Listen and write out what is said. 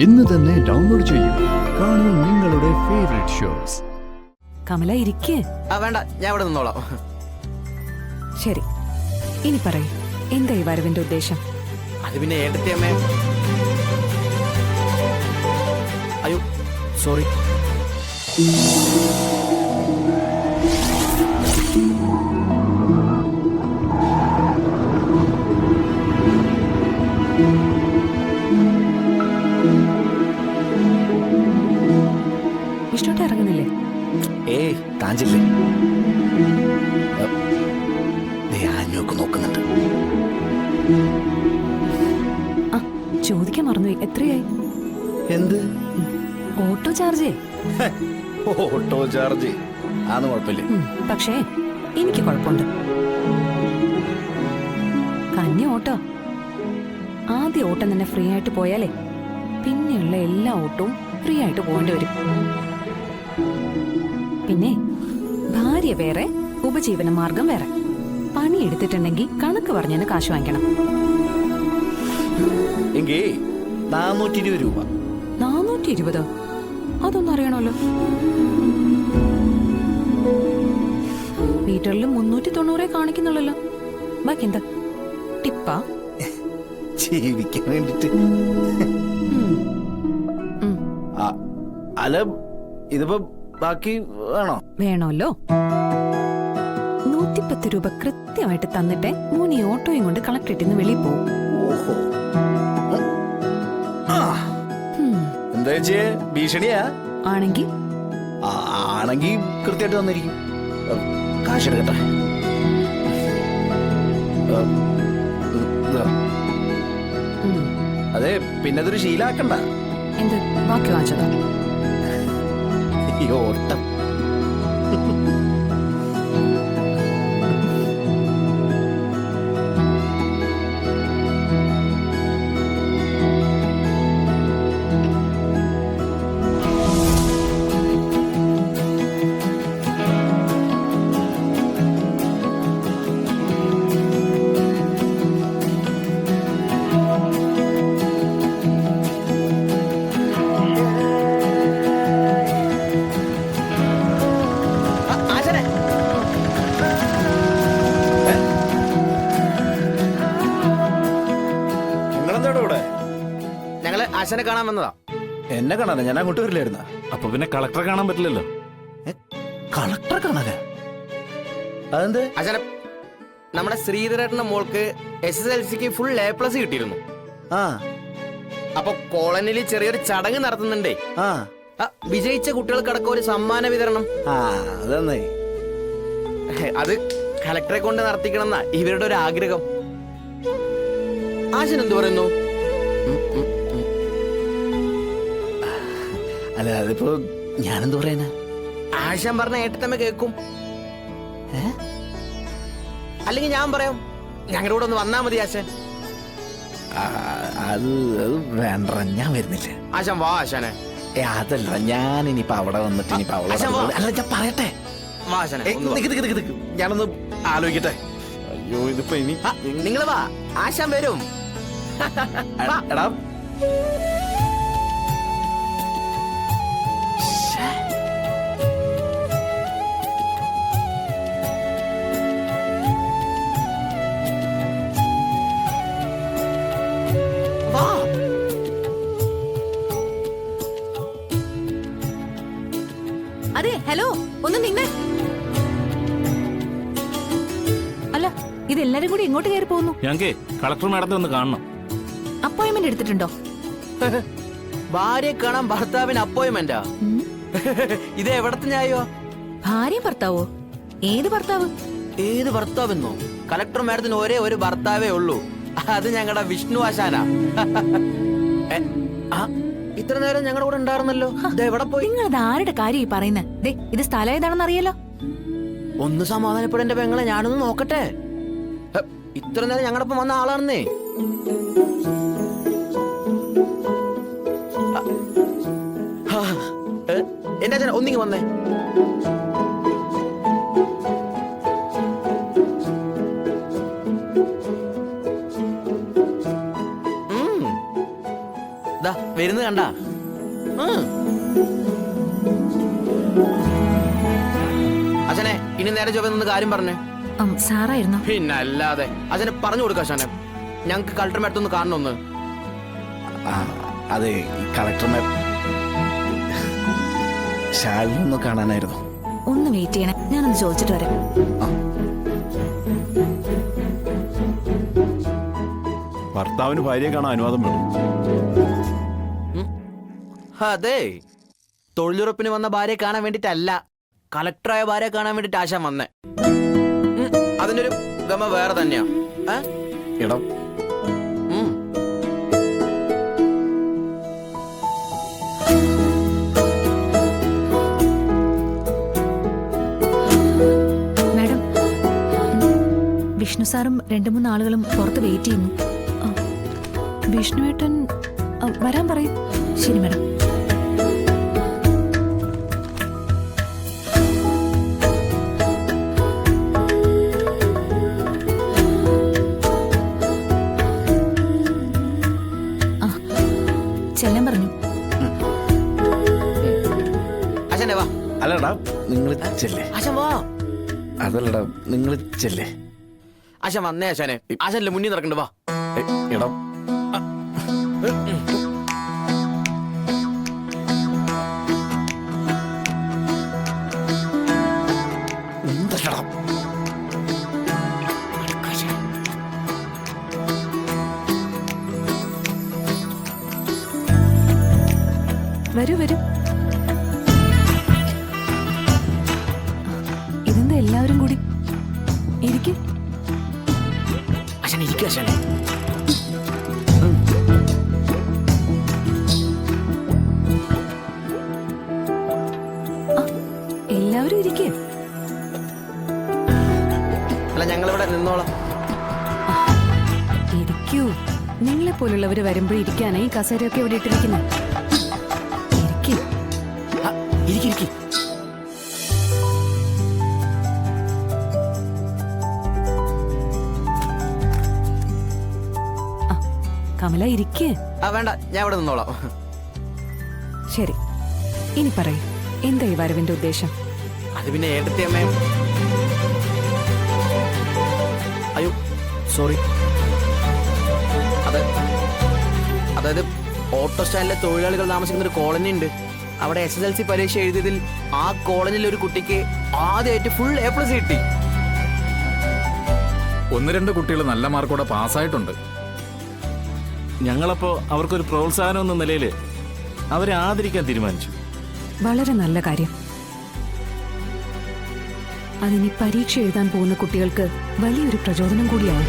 ഇന്ന് തന്നെ ഡൗൺലോഡ് ചെയ്യൂ. കാണൂ നിങ്ങളുടെ ഫേവറേറ്റ് ഷോസ്. കമല ഇരിക്കേ. വേണ്ട, ഞാൻ ഇവിടെ നിന്നോളാം. ശരി, ഇനി പറയൂ, എന്താ ഈ വരവിന്റെ ഉദ്ദേശം? അത് പിന്നെ ഏട്ടത്തിയമ്മേ. അയ്യോ സോറി. വിഷ്ണുട്ട് ഇറങ്ങുന്നില്ലേ? ഏയ് താഞ്ചില്ലേ, ഞാനൊക്കെ നോക്കുന്നുണ്ട്. ആ, ചോദിക്കാൻ മറന്നുപോയി, എത്രയായി? എന്ത്? ഓട്ടോ ചാർജേ. ഓട്ടോ ചാർജ് ആന്ന് കുഴപ്പമില്ല. പക്ഷേ എനിക്ക് കുഴപ്പമുണ്ട്. കന്നി ഓട്ടോ. ആദ്യ ഓട്ടം തന്നെ ഫ്രീ ആയിട്ട് പോയാലേ പിന്നെയുള്ള എല്ലാ ഓട്ടവും ഫ്രീ ആയിട്ട് പോകേണ്ടി വരും. പിന്നെ ഭാര്യ വേറെ, ഉപജീവന മാർഗം വേറെ. പണി എടുത്തിട്ടുണ്ടെങ്കിൽ കണക്ക് പറഞ്ഞതിന് കാശ് വാങ്ങിക്കണം. എങ്കിൽ 420 രൂപ. 420? അതൊന്നും അറിയണമല്ലോ. മീറ്ററിൽ 390 കാണിക്കുന്നുള്ളല്ലോ. ബാക്കി എന്താ ടിപ്പാ? ജീവിക്കാൻ വേണ്ടിട്ട്. അല്ല, ഇതിപ്പോ ബാക്കി വേണോ? വേണമല്ലോ. 110 രൂപ കൃത്യമായിട്ട് തന്നിട്ടേ മൂന്ന് ഓട്ടോയും കൊണ്ട് കളക്ടറേറ്റിൽ നിന്ന് വെളിയിൽ പോകും. എന്താ വെച്ചേ, ഭീഷണിയാ? ആണെങ്കിൽ കൃത്യമായിട്ട് തന്നിരിക്കും. കാശ് എടുക്കട്ടെ. അതെ, പിന്നെ അതൊരു ശീലാക്കണ്ട. എന്ത് ബാക്കി വാങ്ങിച്ചതോ? ഈ ഓട്ടം. ഞങ്ങള് ആശാനെ കാണാൻ വന്നതാ. എന്നെ കാണാനാ? ഞാൻ അങ്ങോട്ട് വരില്ലായിരുന്ന. അപ്പൊ പിന്നെ കളക്ടറെ കാണാൻ പറ്റില്ലല്ലോ. കളക്ടറെ കാണാനാ? അതെന്ത്? ആശാനെ, നമ്മുടെ ശ്രീധരേട്ടന്റെ മോൾക്ക് SSLCക്ക് ഫുൾ A+ കിട്ടിയിരുന്നു. അപ്പൊ കോളനിയിൽ ചെറിയൊരു ചടങ്ങ് നടത്തുന്നുണ്ടേ. വിജയിച്ച കുട്ടികൾക്കടക്കം ഒരു സമ്മാന വിതരണം. അതെന്നേ, അത് കളക്ടറെ കൊണ്ട് നടത്തിക്കണം എന്നാ ഇവരുടെ ഒരു ആഗ്രഹം. ആശൻ എന്തു പറയുന്നു? അല്ല, അതിപ്പോ ഞാനെന്തു പറയാനാ? ആശാൻ പറഞ്ഞ ഏട്ടത്തമ്മ കേൾക്കും. അല്ലെങ്കിൽ ഞാൻ പറയാം, ഞങ്ങളുടെ കൂടെ ഒന്ന് വന്നാ മതി ആശാൻ. അത് വേണ്ട, ഞാൻ വരുന്നില്ല. ആശാൻ വാ ആശാനെ. അതല്ല, ഞാൻ ഇനിയിപ്പോ അവിടെ വന്നിട്ട് ഇനിയിപ്പോ അല്ല, ഞാൻ പറയട്ടെ. വാ ആശാനെ, ഞാനൊന്ന് ആലോചിക്കട്ടെ. അയ്യോ, ഇതിപ്പോ ഇനി നിങ്ങൾ വാ, ആശാൻ വരും. എടാ, അതെ, ഹലോ, ഒന്ന് നിന്നെ. അല്ല, ഇതെല്ലാരും കൂടി ഇങ്ങോട്ട് കയറി പോകുന്നു. ഞങ്ങക്ക് കളക്ടർ മാഡത്തെ ഒന്ന് കാണണം. അപ്പോയിന്റ്മെന്റ് എടുത്തിട്ടുണ്ടോ? ഭാര്യയെ കാണാൻ ഭർത്താവിന് അപ്പോയിന്റ്മെന്റാ? ഇത് എവിടത്തെ ന്യായോ? ഭാര്യ ഭർത്താവോ? ഏത് ഭർത്താവ്? ഏത് ഭർത്താവെന്നോ? കളക്ടർ മാഡത്തിന് ഒരേ ഒരു ഭർത്താവേ ഉള്ളൂ. അത് ഞങ്ങളുടെ വിഷ്ണു ആശാനാ. ഇത്ര നേരം ഞങ്ങളുടെ കൂടെ ഉണ്ടായിരുന്നല്ലോ. എവിടെ പോയി? നിങ്ങൾ ആരുടെ കാര്യം ഈ പറയുന്നത്? ഇത് സ്ഥലം ഏതാണെന്ന് അറിയാലോ. ഒന്ന് സമാധാനപ്പെടേണ്ട പെങ്ങളെ, ഞാനൊന്ന് നോക്കട്ടെ. ഇത്ര നേരം ഞങ്ങളുടെ ഒപ്പം വന്ന ആളാണെന്നേ. എന്റെ അച്ഛൻ ഒന്നിങ്ങ് വന്നേ. വരുന്നത് കണ്ട. അച്ഛനെ ഇനി നേരെ ചൊവ്വ കാര്യം പറഞ്ഞേ. സാറായിരുന്നോ? പിന്നല്ലാതെ അച്ഛനെ പറഞ്ഞു കൊടുക്ക. അച്ഛനെ ഞങ്ങക്ക് കളക്ടർ അടുത്തൊന്ന് കാണണമെന്ന്. അതെ, കളക്ടറിനെ ശാലിനൊന്ന് കാണാനായിരുന്നു. ഒന്ന് വെയിറ്റ് ചെയ്യണേ, ഞാനൊന്ന് ചോദിച്ചിട്ട് വരാം. ഭർത്താവിന് ഭാര്യയെ കാണാൻ അനുവാദം വേണം. അതെ, തൊഴിലുറപ്പിന് വന്ന ഭാര്യയെ കാണാൻ വേണ്ടിട്ടല്ല, കളക്ടറായ ഭാര്യയെ കാണാൻ വേണ്ടിട്ട് ആശാൻ വന്നേ. അതിനൊരു ഗമ വേറെ തന്നെയാ. ഇടം മാഡം, വിഷ്ണു സാറും 2-3 ആളുകളും പുറത്ത് വെയിറ്റ് ചെയ്യുന്നു. വിഷ്ണുവേട്ടൻ വരാൻ പറയും. ശരി മാഡം. ചെല്ലാൻ പറഞ്ഞു. അച്ഛനെ വാ. അല്ലടാ, നിങ്ങൾ ചെല്ലേ. അച്ഛൻ വാ. അതല്ലടാ, നിങ്ങൾ ചെല്ലേ. അച്ഛൻ വന്നേ. അച്ഛനെ അച്ഛനല്ലേ മുന്നിൽ നടക്കണ്ട. വാ. ഇടം വരൂ വരൂ. ഇതെന്താ എല്ലാവരും കൂടി? ഇരിക്കും. അച്ഛൻ ഇരിക്കും. അച്ഛനെ എല്ലാവരും ഇരിക്കേ. അല്ല, ഞങ്ങളിവിടെ നിന്നോളാം. ഇരിക്കൂ. നിങ്ങളെ പോലുള്ളവര് വരുമ്പോഴേ ഇരിക്കാനായി കസേരയൊക്കെ ഇവിടെ ഇട്ടിരിക്കുന്നത്. ഇരിക്കൂ. ഇരിക്കും. കമല ഇരിക്കേ. വേണ്ട, ഞാൻ ഇവിടെ നിന്നോളാം. ശരി, ഇനി പറയൂ, എന്താ ഈ വരവിന്റെ ഉദ്ദേശം? അത് പിന്നെ ഏട്ടത്തി അമ്മേ. അയ്യോ സോറി. അതായത് ഓട്ടോ സ്റ്റാൻഡിലെ തൊഴിലാളികൾ താമസിക്കുന്ന ഒരു കോളനി ഉണ്ട്. അവിടെ SSLC പരീക്ഷ എഴുതിയതിൽ ആ കോളനിയിലെ ഒരു കുട്ടിക്ക് ആദ്യമായിട്ട് ഫുൾ A+ കിട്ടി. 1-2 കുട്ടികൾ നല്ല മാർക്കോടെ പാസ്സായിട്ടുണ്ട്. ഞങ്ങളപ്പോ അവർക്കൊരു പ്രോത്സാഹനം എന്ന നിലയിൽ അവരെ ആദരിക്കാൻ തീരുമാനിച്ചു. വളരെ നല്ല കാര്യം. അതിനി പരീക്ഷ എഴുതാൻ പോകുന്ന കുട്ടികൾക്ക് വലിയൊരു പ്രചോദനം കൂടിയാവും.